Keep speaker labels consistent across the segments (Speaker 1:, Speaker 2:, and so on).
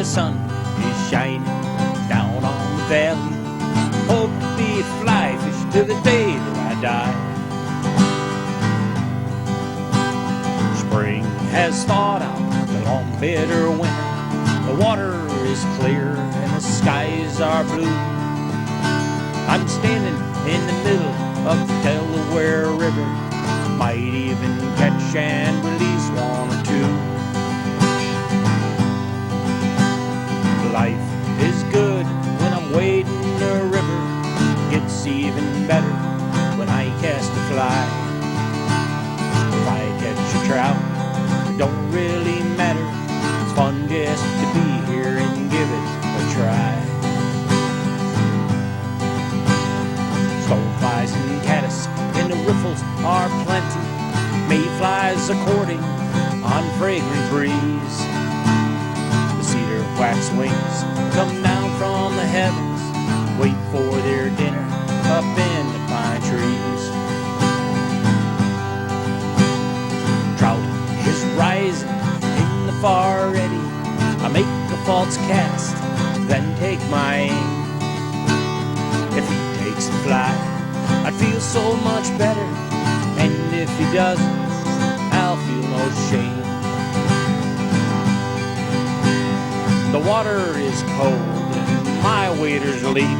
Speaker 1: sun is shining down on the valley. Hope to be a fly fish till the day that I die. Spring has thawed out the long bitter winter. The water is clear and the skies are blue. I'm standing in the middle of the Delaware River. Might even catch and release one or two. Life is good when I'm wading the river. Gets even better when I cast a fly. If I catch a trout, it don't really matter. It's fun just to be here and give it a try. Stoneflies and caddis in the riffles are plenty. Mayflies are courting on fragrant breeze. The cedar waxwings come down from the heavens, wait for their dinner up in the pine trees. Trout is rising in the far eddy. I make a false cast, then take my aim. If he takes the fly, I'd feel so much better. And if he doesn't, I'll feel no shame. The water is cold and my waders leak.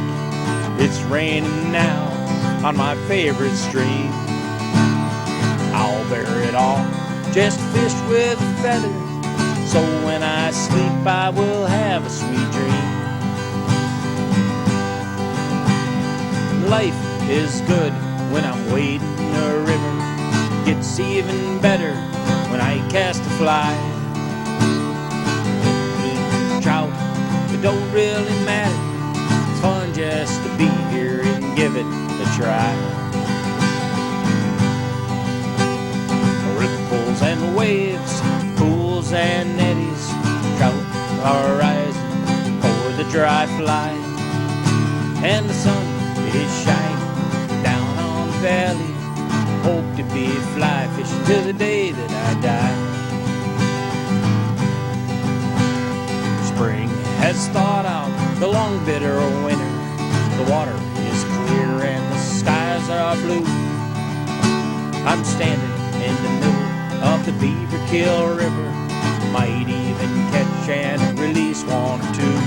Speaker 1: It's raining now on my favorite stream. I'll bear it all, just fish with a feather. So when I sleep I will have a sweet dream. Life is good when I'm wading a river. Gets even better when I cast a fly. Trout, it don't really matter. It's fun just to be here and give it a try. Ripples and waves, pools and eddies, trout are rising for the dry fly. And the sun is shining down on the valley. Hope to be a fly fish till the day that I die. Spring has thawed out the long bitter winter. The water is clear and the skies are blue. I'm standing in the middle of the Beaver Kill River. Might even catch and release one or two.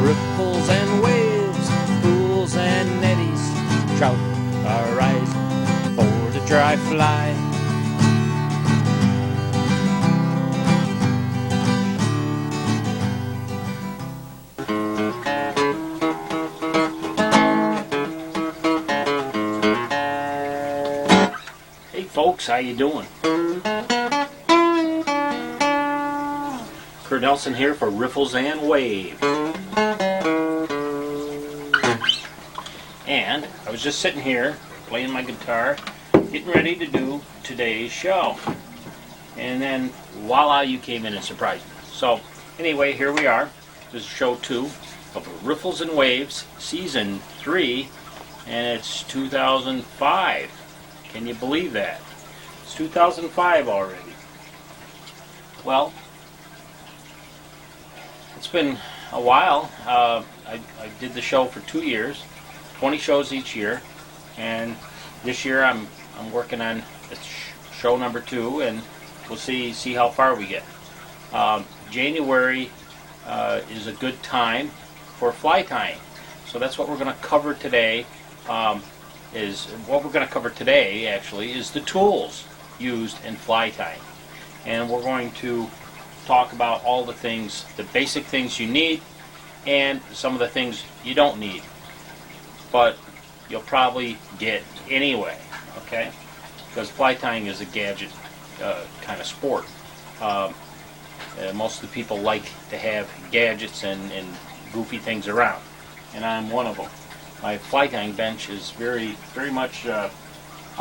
Speaker 1: Ripples and waves, pools and eddies, trout are rising for the dry fly. Hey folks, how you doing? Kurt Nelson here for Riffles and Waves. And I was just sitting here playing my guitar, getting ready to do today's show. And then voila, you came in and surprised me. So anyway, here we are. This is show 2 of Riffles and Waves, season 3, and it's 2005. Can you believe that? It's 2005 already. Well, it's been a while. I did the show for 2 years, 20 shows each year, and this year I'm working on show number 2, and we'll see how far we get. January is a good time for fly tying, so that's what we're going to cover today. What we're going to cover today actually is the tools used in fly tying, and we're going to talk about all the things, the basic things you need, and some of the things you don't need, but you'll probably get anyway, okay? Because fly tying is a gadget kind of sport. Most of the people like to have gadgets and goofy things around, and I'm one of them. My fly tying bench is very much a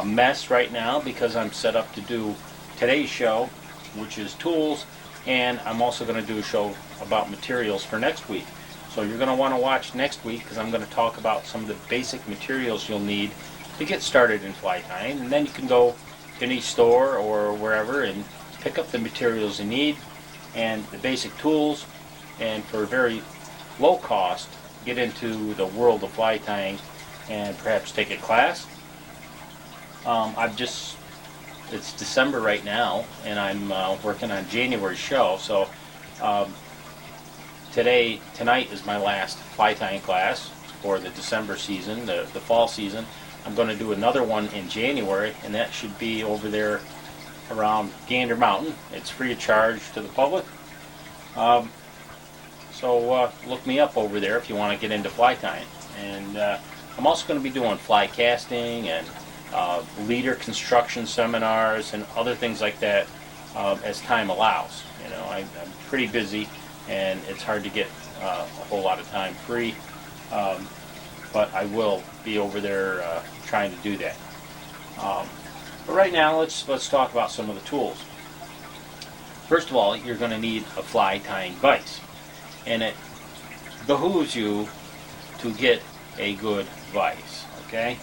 Speaker 1: mess right now because I'm set up to do today's show, which is tools, and I'm also going to do a show about materials for next week. So you're going to want to watch next week because I'm going to talk about some of the basic materials you'll need to get started in fly tying, and then you can go to any store or wherever and pick up the materials you need and the basic tools, and for very low cost, get into the world of fly tying and perhaps take a class. It's December right now, and I'm working on January's show, so tonight is my last fly tying class for the December season, the fall season. I'm going to do another one in January, and that should be over there around Gander Mountain. It's free of charge to the public. So look me up over there if you want to get into fly tying. And I'm also going to be doing fly casting and leader construction seminars and other things like that as time allows. You know, I'm pretty busy, and it's hard to get a whole lot of time free, but I will be over there trying to do that. But right now, let's talk about some of the tools. First of all, you're going to need a fly tying vise, and it behooves you to get a good vise. Okay,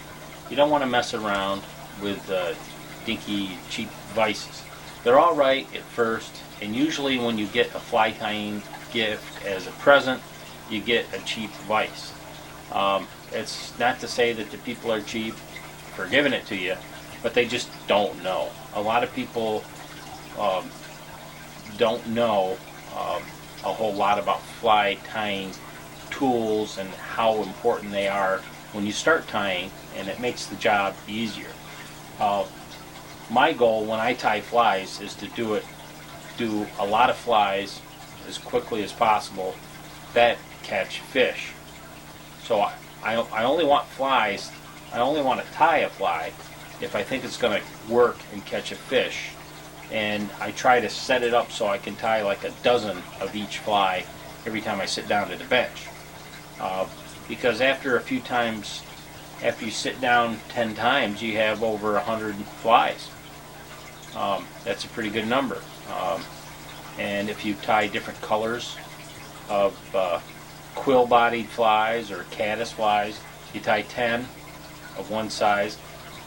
Speaker 1: you don't want to mess around with dinky, cheap vices. They're all right at first, and usually when you get a fly tying gift as a present, you get a cheap vise. It's not to say that the people are cheap for giving it to you, but they just don't know. A lot of people don't know a whole lot about fly tying tools and how important they are when you start tying, and it makes the job easier. My goal when I tie flies is to do a lot of flies as quickly as possible that catch fish. So I only want flies, I only want to tie a fly if I think it's going to work and catch a fish. And I try to set it up so I can tie like a dozen of each fly every time I sit down at the bench. Because after a few times, after you sit down 10 times, you have over 100 flies. That's a pretty good number. And if you tie different colors of quill-bodied flies or caddis flies, you tie 10 of one size,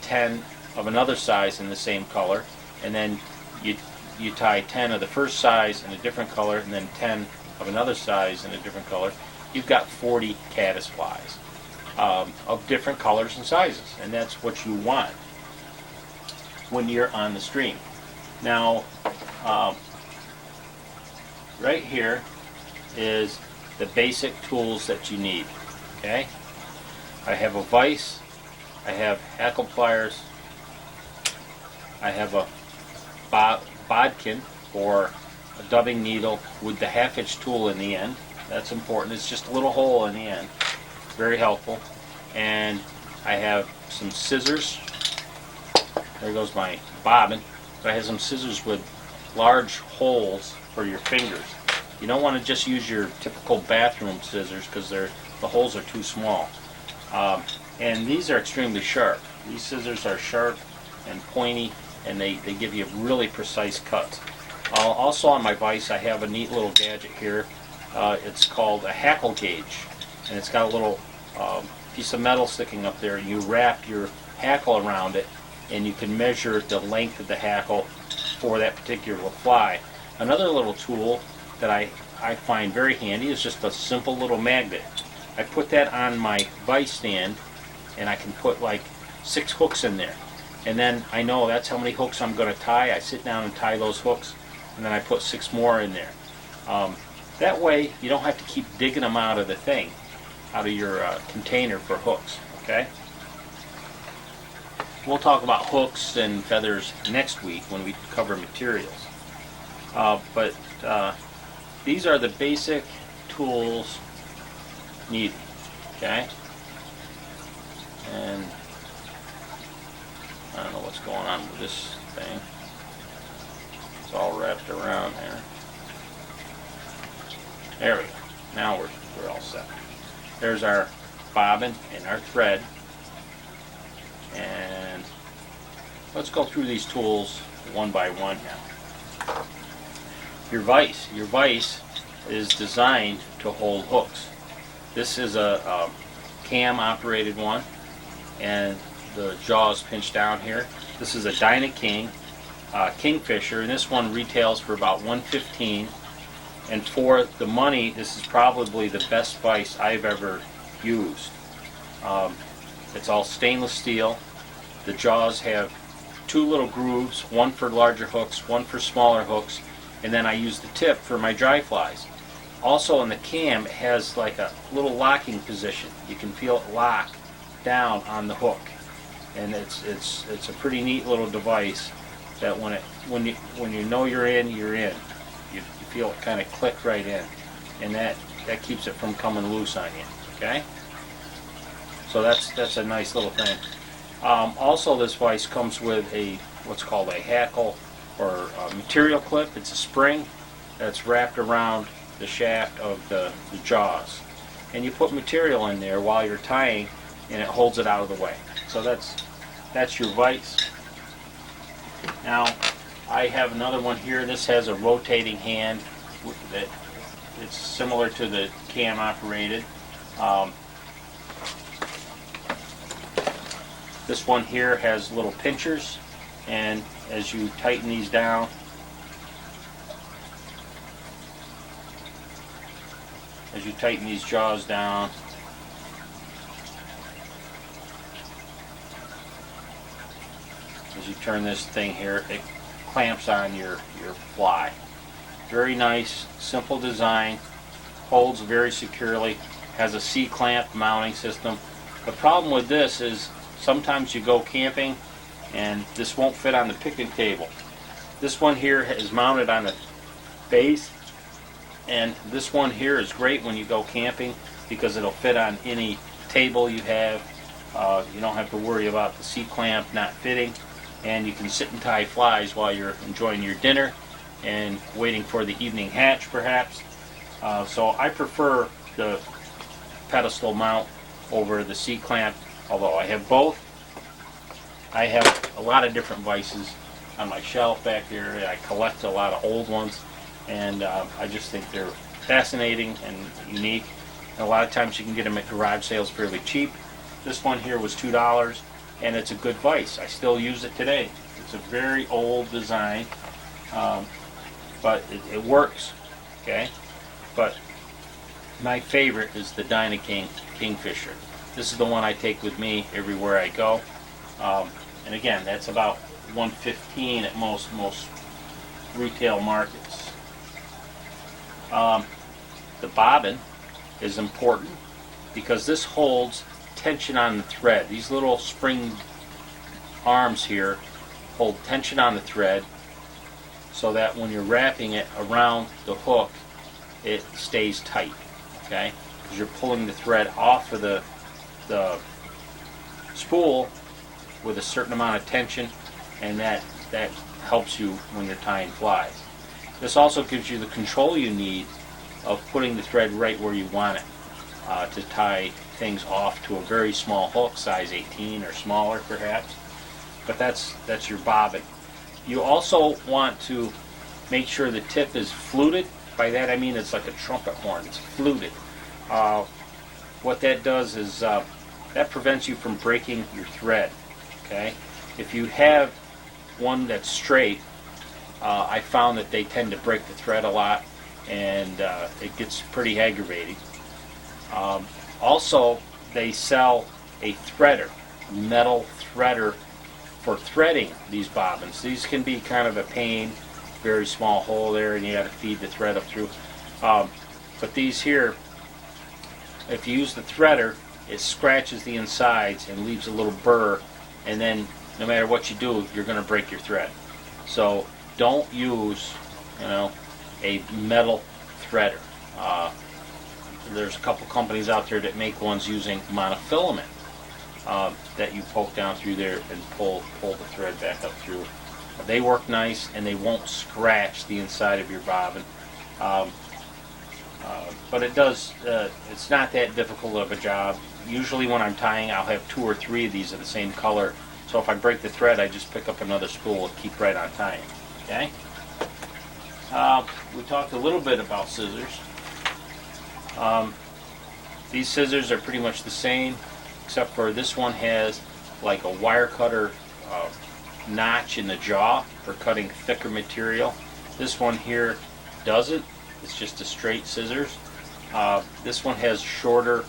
Speaker 1: 10 of another size in the same color, and then you tie 10 of the first size in a different color, and then 10 of another size in a different color. You've got 40 caddis flies of different colors and sizes, and that's what you want when you're on the stream. Now, right here is the basic tools that you need. Okay, I have a vise, I have hackle pliers, I have a bodkin or a dubbing needle with the half-inch tool in the end. That's important. It's just a little hole in the end. Very helpful. And I have some scissors. There goes my bobbin. But I have some scissors with large holes for your fingers. You don't want to just use your typical bathroom scissors because the holes are too small. And these are extremely sharp. These scissors are sharp and pointy, and they give you really precise cuts. Also on my vise, I have a neat little gadget here. It's called a hackle gauge, and it's got a little piece of metal sticking up there. You wrap your hackle around it, and you can measure the length of the hackle for that particular fly. Another little tool that I find very handy is just a simple little magnet. I put that on my vise stand, and I can put like 6 hooks in there. And then I know that's how many hooks I'm going to tie. I sit down and tie those hooks, and then I put 6 more in there. That way, you don't have to keep digging them out of the thing, out of your container for hooks. Okay? We'll talk about hooks and feathers next week when we cover materials. But these are the basic tools needed. Okay? And I don't know what's going on with this thing. It's all wrapped around there. There we go. Now we're all set. There's our bobbin and our thread. And let's go through these tools one by one now. Your vise is designed to hold hooks. This is a cam operated one, and the jaw is pinched down here. This is a Dyna King, Kingfisher, and this one retails for about $115. And for the money, this is probably the best vise I've ever used. It's all stainless steel. The jaws have two little grooves, one for larger hooks, one for smaller hooks, and then I use the tip for my dry flies. Also in the cam, it has like a little locking position. You can feel it lock down on the hook, and it's a pretty neat little device that when you know you're in, you're in. You feel it kind of click right in, and that keeps it from coming loose on you. Okay, so that's a nice little thing. Also, this vise comes with what's called a hackle or a material clip. It's a spring that's wrapped around the shaft of the jaws, and you put material in there while you're tying, and it holds it out of the way. So that's your vise. Now I have another one here. This has a rotating hand that it's similar to the cam operated. This one here has little pinchers, and as you tighten these down, as you tighten these jaws down, as you turn this thing here, it clamps on your fly. Very nice, simple design, holds very securely, has a C-clamp mounting system. The problem with this is sometimes you go camping and this won't fit on the picnic table. This one here is mounted on the base, and this one here is great when you go camping because it'll fit on any table you have. You don't have to worry about the C-clamp not fitting, and you can sit and tie flies while you're enjoying your dinner and waiting for the evening hatch perhaps. So I prefer the pedestal mount over the C-clamp, although I have both. I have a lot of different vices on my shelf back there. I collect a lot of old ones, and I just think they're fascinating and unique. And a lot of times you can get them at garage sales fairly cheap. This one here was $2, and it's a good vise. I still use it today. It's a very old design, but it works. Okay, but my favorite is the Dynaking Kingfisher. This is the one I take with me everywhere I go, and again, that's about $115 at most retail markets. The bobbin is important because this holds tension on the thread. These little spring arms here hold tension on the thread so that when you're wrapping it around the hook, it stays tight. Okay, because you're pulling the thread off of the spool with a certain amount of tension, and that helps you when you're tying flies. This also gives you the control you need of putting the thread right where you want it to tie things off to a very small hook, size 18 or smaller perhaps. But that's your bobbin. You also want to make sure the tip is fluted. By that I mean it's like a trumpet horn. It's fluted. What that does is that prevents you from breaking your thread. Okay, if you have one that's straight, I found that they tend to break the thread a lot, and it gets pretty aggravating. Also, they sell a threader, a metal threader for threading these bobbins. These can be kind of a pain, very small hole there, and you got to feed the thread up through. But these here, if you use the threader, it scratches the insides and leaves a little burr, and then no matter what you do, you're going to break your thread. So don't use, a metal threader. There's a couple companies out there that make ones using monofilament that you poke down through there and pull the thread back up through. They work nice, and they won't scratch the inside of your bobbin. But it does. It's not that difficult of a job. Usually when I'm tying, I'll have 2 or 3 of these of the same color. So if I break the thread, I just pick up another spool and keep right on tying. Okay. We talked a little bit about scissors. These scissors are pretty much the same, except for this one has like a wire cutter notch in the jaw for cutting thicker material. This one here doesn't. It's just a straight scissors. This one has shorter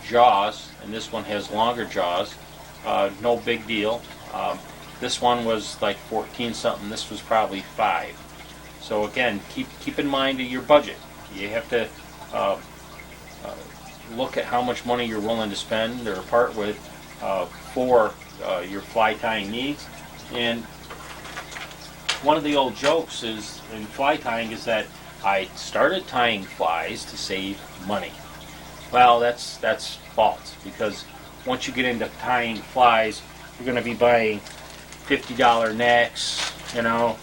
Speaker 1: jaws, and this one has longer jaws. No big deal. This one was like 14 something. This was probably 5. So again, keep in mind your budget. You have to look at how much money you're willing to spend or part with for your fly tying needs. And one of the old jokes is in fly tying is that I started tying flies to save money. Well, that's false, because once you get into tying flies, you're going to be buying $50 necks. You know,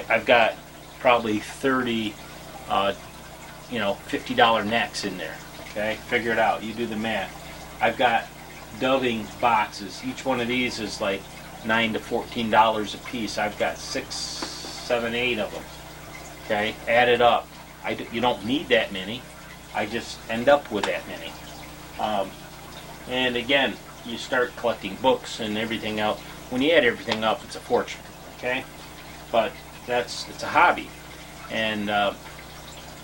Speaker 1: I've got probably 30, $50 necks in there. Okay, figure it out. You do the math. I've got doving boxes. Each one of these is like $9 to $14 a piece. I've got 6, 7, 8 of them. Okay, add it up. You don't need that many. I just end up with that many. And again, you start collecting books and everything else. When you add everything up, it's a fortune. Okay, but it's a hobby. And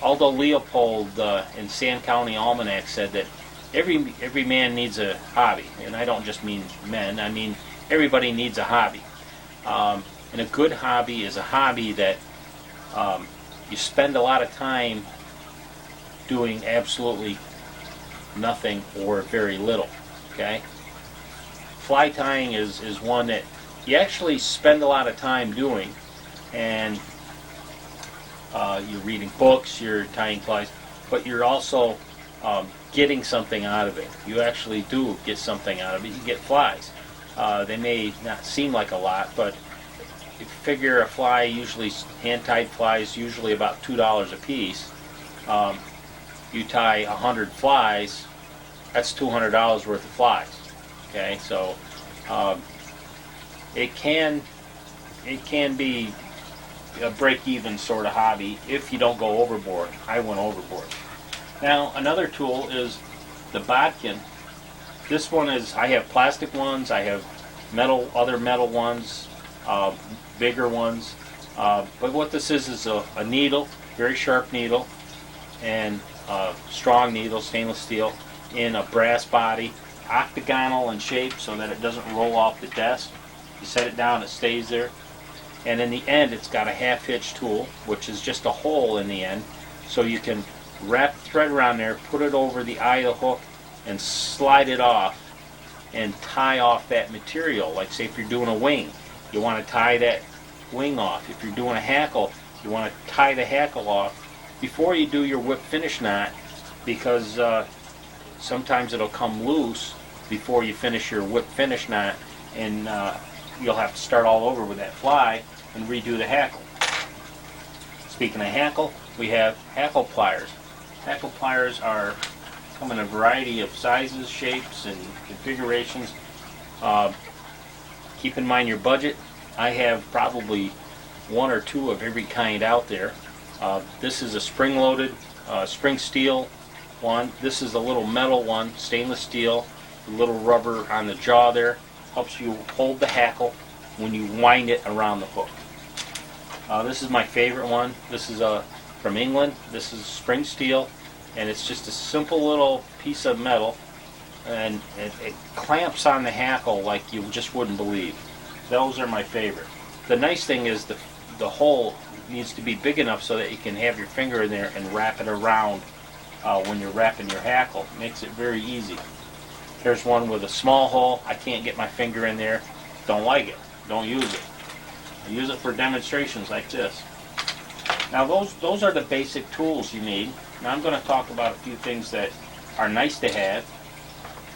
Speaker 1: Aldo Leopold in Sand County Almanac said that every man needs a hobby, and I don't just mean men. I mean everybody needs a hobby. And a good hobby is a hobby that you spend a lot of time doing absolutely nothing or very little. Okay? Fly tying is one that you actually spend a lot of time doing, and you're reading books, you're tying flies, but you're also getting something out of it. You actually do get something out of it. You get flies. They may not seem like a lot, but if you figure a fly, usually hand-tied flies, usually about $2 a piece. You tie 100 flies, that's $200 worth of flies. Okay, so it can be a break-even sort of hobby if you don't go overboard. I went overboard. Now another tool is the bodkin. This one is, I have plastic ones, I have other metal ones, bigger ones. But what this is a needle, very sharp needle, and strong needle, stainless steel, in a brass body, octagonal in shape so that it doesn't roll off the desk. You set it down, it stays there. And in the end, it's got a half-hitch tool, which is just a hole in the end, so you can wrap the thread around there, put it over the eye of the hook, and slide it off and tie off that material. Like say if you're doing a wing, you want to tie that wing off. If you're doing a hackle, you want to tie the hackle off before you do your whip finish knot, because sometimes it'll come loose before you finish your whip finish knot, and you'll have to start all over with that fly and redo the hackle. Speaking of hackle, we have hackle pliers. Hackle pliers come in a variety of sizes, shapes, and configurations. Keep in mind your budget. I have probably 1 or 2 of every kind out there. This is a spring-loaded, spring steel one. This is a little metal one, stainless steel, a little rubber on the jaw there. Helps you hold the hackle when you wind it around the hook. This is my favorite one. This is from England. This is spring steel, and it's just a simple little piece of metal, and it clamps on the hackle like you just wouldn't believe. Those are my favorite. The nice thing is the hole needs to be big enough so that you can have your finger in there and wrap it around when you're wrapping your hackle. It makes it very easy. Here's one with a small hole. I can't get my finger in there. Don't like it. Don't use it. I use it for demonstrations like this. Now those are the basic tools you need. Now I'm going to talk about a few things that are nice to have.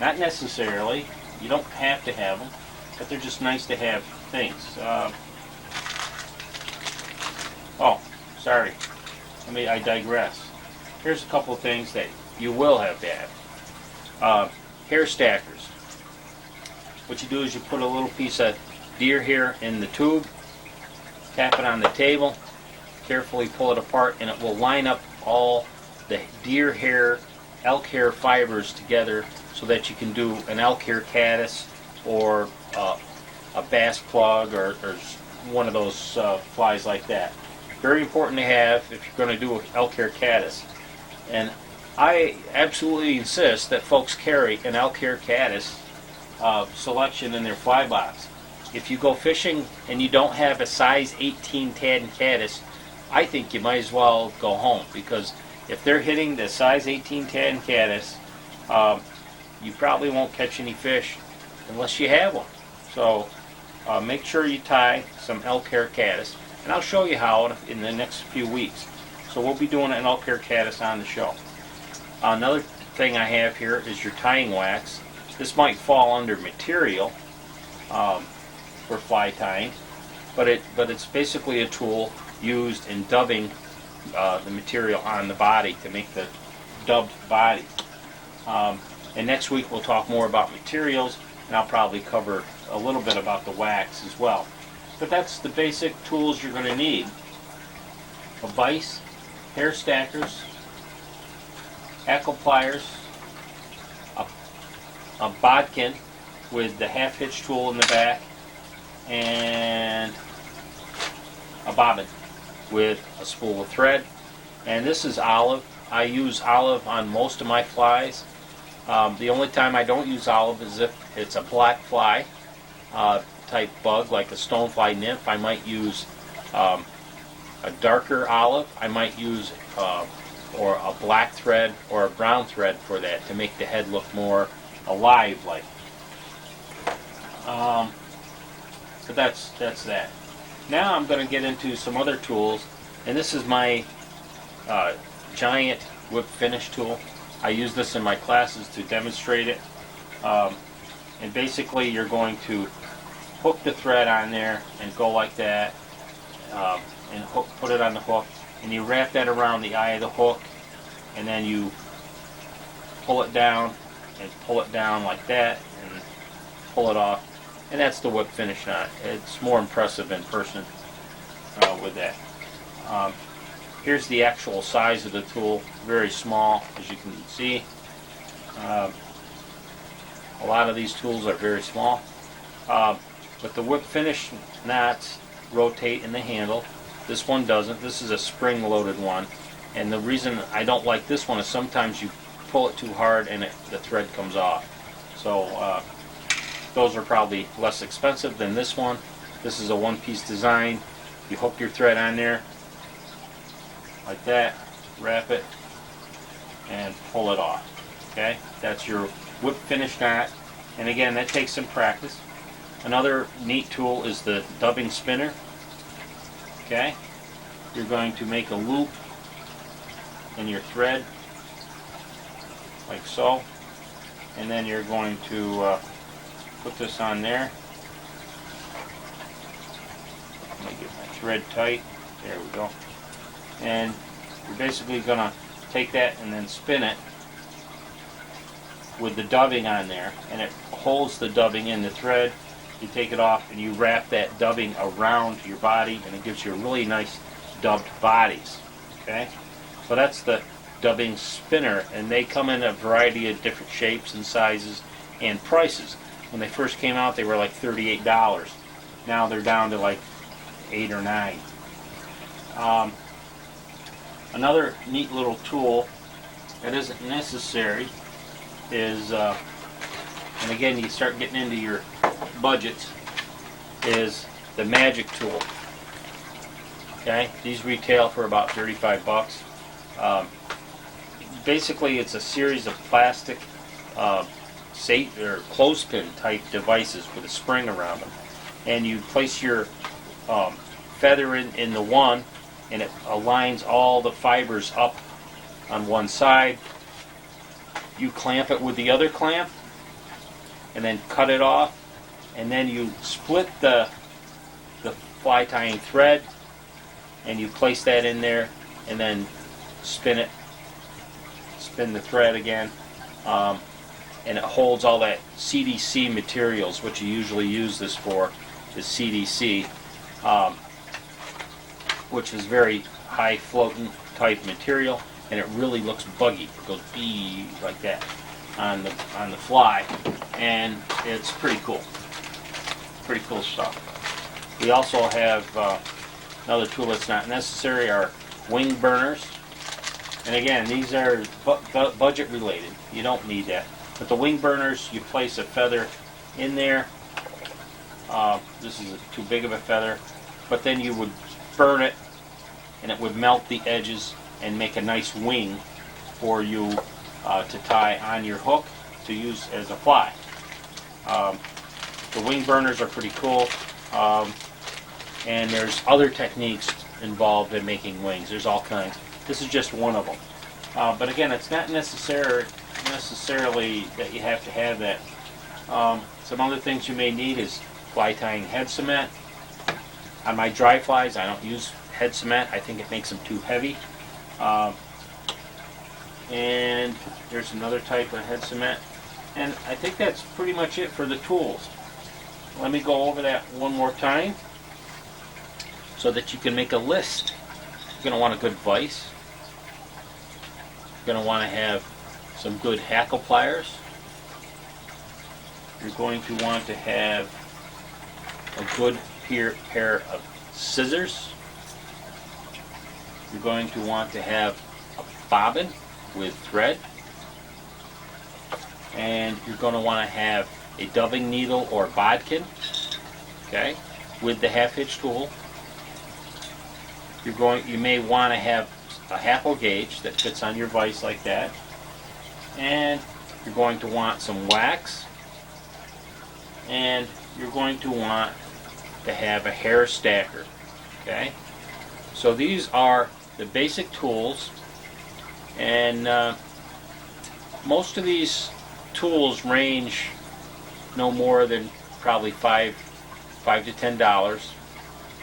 Speaker 1: Not necessarily. You don't have to have them, but they're just nice to have things. Sorry. I digress. Here's a couple of things that you will have to have. Hair stackers. What you do is you put a little piece of deer hair in the tube, tap it on the table, carefully pull it apart, and it will line up all the deer hair, elk hair fibers together so that you can do an elk hair caddis or a bass plug or one of those flies like that. Very important to have if you're going to do elk hair caddis. And I absolutely insist that folks carry an elk hair caddis selection in their fly box. If you go fishing and you don't have a size 18 Tad and caddis, I think you might as well go home, because if they're hitting the size 18 Tad and caddis, you probably won't catch any fish unless you have one. So make sure you tie some elk hair caddis, and I'll show you how in the next few weeks. So we'll be doing an elk hair caddis on the show. Another thing I have here is your tying wax. This might fall under material for fly tying, but it's basically a tool used in dubbing the material on the body to make the dubbed body. And next week we'll talk more about materials, and I'll probably cover a little bit about the wax as well. But that's the basic tools you're going to need. A vise, hair stackers, hackle pliers, a bodkin with the half hitch tool in the back, and a bobbin with a spool of thread. And this is olive. I use olive on most of my flies. The only time I don't use olive is if it's a black fly type bug, like a stonefly nymph. I might use a darker olive. I might use or a black thread or a brown thread for that to make the head look more alive like. But that's that. Now I'm going to get into some other tools, and this is my giant whip finish tool. I use this in my classes to demonstrate it. And basically you're going to hook the thread on there and go like that, and put it on the hook, and you wrap that around the eye of the hook, and then you pull it down and pull it down like that and pull it off, and that's the whip finish knot. It's more impressive in person with that. Here's the actual size of the tool, very small, as you can see. A lot of these tools are very small, but the whip finish knots rotate in the handle. This one doesn't. This is a spring-loaded one, and the reason I don't like this one is sometimes you pull it too hard and the thread comes off. So those are probably less expensive than this one. This is a one-piece design. You hook your thread on there like that, wrap it, and pull it off. Okay, that's your whip finish knot, and again, that takes some practice. Another neat tool is the dubbing spinner. Okay, you're going to make a loop in your thread like so, and then you're going to put this on there. Let me get my thread tight. There we go. And you're basically going to take that and then spin it with the dubbing on there, and it holds the dubbing in the thread. You take it off and you wrap that dubbing around your body, and it gives you a really nice dubbed bodies. Okay, so that's the dubbing spinner, and they come in a variety of different shapes and sizes and prices. When they first came out, they were like $38. Now they're down to like $8 or $9. Another neat little tool that isn't necessary is, and again you start getting into your budgets, is the magic tool. Okay, these retail for about 35 bucks. Basically it's a series of plastic or clothespin type devices with a spring around them, and you place your feather in the one, and it aligns all the fibers up on one side. You clamp it with the other clamp and then cut it off, and then you split the fly tying thread and you place that in there, and then spin the thread again, and it holds all that CDC materials, which you usually use this for, is CDC, which is very high floating type material, and it really looks buggy. It goes bee like that on the fly, and it's pretty cool. pretty cool stuff. We also have another tool that's not necessary, are wing burners. And again, these are budget related. You don't need that. But the wing burners, you place a feather in there. This is too big of a feather. But then you would burn it and it would melt the edges and make a nice wing for you to tie on your hook to use as a fly. The wing burners are pretty cool. And there's other techniques involved in making wings. There's all kinds. This is just one of them. But again, it's not necessarily that you have to have that. Some other things you may need is fly tying head cement. On my dry flies, I don't use head cement. I think it makes them too heavy. And there's another type of head cement. And I think that's pretty much it for the tools. Let me go over that one more time so that you can make a list. You're going to want a good vise. You're going to want to have some good hackle pliers. You're going to want to have a good pair of scissors. You're going to want to have a bobbin with thread. And you're going to want to have a dubbing needle or bodkin, okay, with the half hitch tool. You may want to have a hackle gauge that fits on your vise like that. And you're going to want some wax. And you're going to want to have a hair stacker, okay? So these are the basic tools, and most of these tools range no more than probably $5 to $10,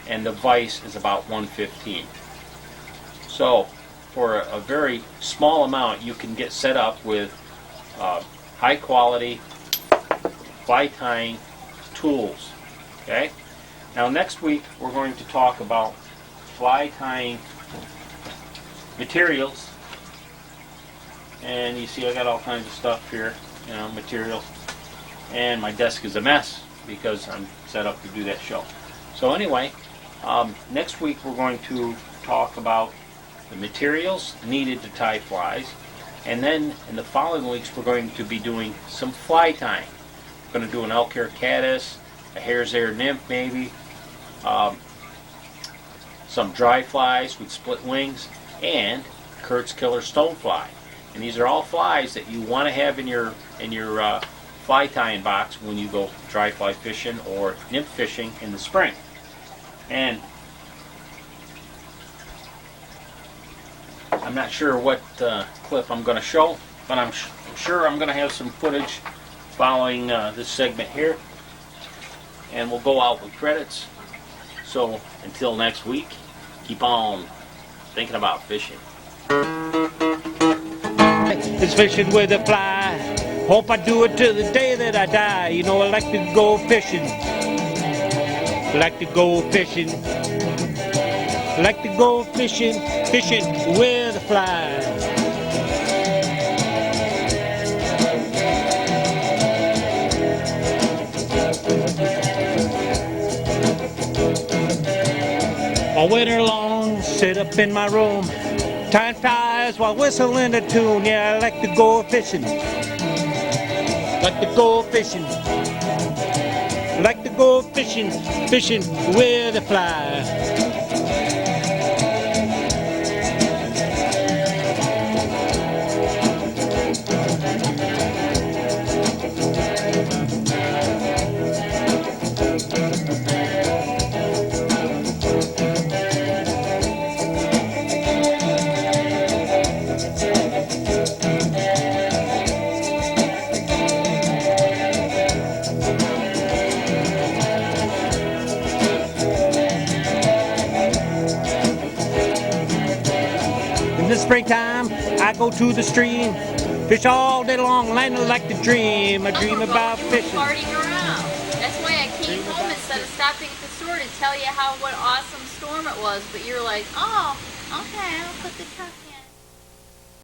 Speaker 1: and the vise is about $1.15. So for a very small amount, you can get set up with high quality fly tying tools. Okay. Now next week we're going to talk about fly tying materials, and you see I got all kinds of stuff here, materials, and my desk is a mess because I'm set up to do that show. So anyway, next week we're going to talk about the materials needed to tie flies, and then in the following weeks we're going to be doing some fly tying. We're going to do an elk hair caddis, a hare's ear nymph maybe, some dry flies with split wings, and Kurt's killer stonefly. And these are all flies that you want to have in your fly tying box when you go dry fly fishing or nymph fishing in the spring. And I'm not sure what clip I'm going to show, but I'm sure I'm going to have some footage following this segment here, and we'll go out with credits. So until next week, keep on thinking about fishing.
Speaker 2: It's fishing with a fly. Hope I do it till the day that I die. You know I like to go fishing. Like to go fishing. Like to go fishing. Fishing with a fly. All winter long, sit up in my room, tying flies while whistling a tune. Yeah, I like to go fishing. Like to go fishing. Like to go fishing. Fishing with a fly. In the springtime, I go to the stream, fish all day long, landing like the dream. I dream about fishing.
Speaker 3: Partying around. That's why I came home instead of stopping at the store to tell you what awesome storm it was. But you're like, oh, okay, I'll put the truck in.